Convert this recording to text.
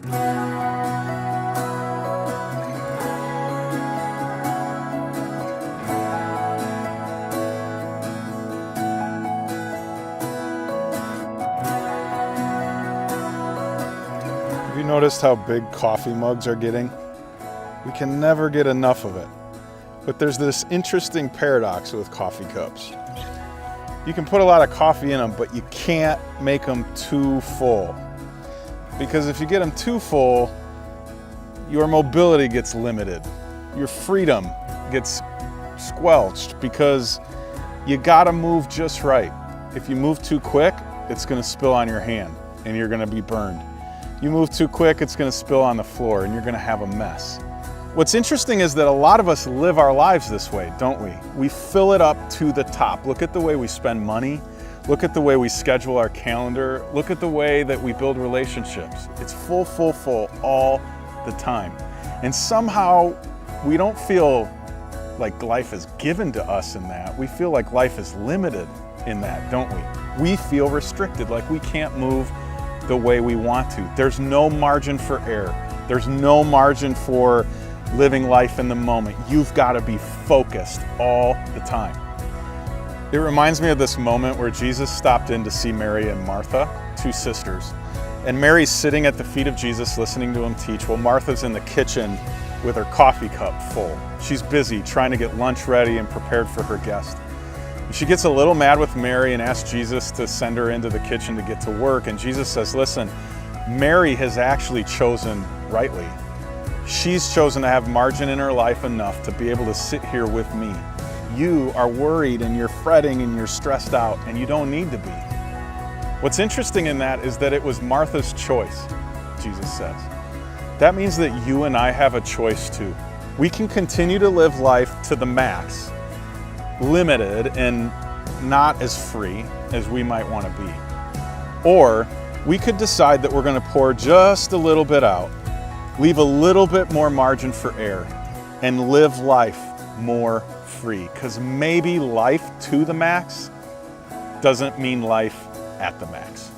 Have you noticed how big coffee mugs are getting? We can never get enough of it. But there's this interesting paradox with coffee cups. You can put a lot of coffee in them, but you can't make them too full. Because if you get them too full, your mobility gets limited. Your freedom gets squelched because you gotta move just right. If you move too quick, it's gonna spill on your hand and you're gonna be burned. You move too quick, it's gonna spill on the floor and you're gonna have a mess. What's interesting is that a lot of us live our lives this way, don't we? We fill it up to the top. Look at the way we spend money. Look at the way we schedule our calendar. Look at the way that we build relationships. It's full, full, full all the time. And somehow we don't feel like life is given to us in that. We feel like life is limited in that, don't we? We feel restricted, like we can't move the way we want to. There's no margin for error. There's no margin for living life in the moment. You've got to be focused all the time. It reminds me of this moment where Jesus stopped in to see Mary and Martha, two sisters. And Mary's sitting at the feet of Jesus listening to him teach, while Martha's in the kitchen with her coffee cup full. She's busy trying to get lunch ready and prepared for her guest. And she gets a little mad with Mary and asks Jesus to send her into the kitchen to get to work. And Jesus says, listen, Mary has actually chosen rightly. She's chosen to have margin in her life enough to be able to sit here with me. You are worried and you're fretting and you're stressed out, and you don't need to be. What's interesting in that is that it was Martha's choice, Jesus says. That means that you and I have a choice too. We can continue to live life to the max, limited and not as free as we might want to be. Or we could decide that we're going to pour just a little bit out, leave a little bit more margin for error, and live life more free. Because maybe life to the max doesn't mean life at the max.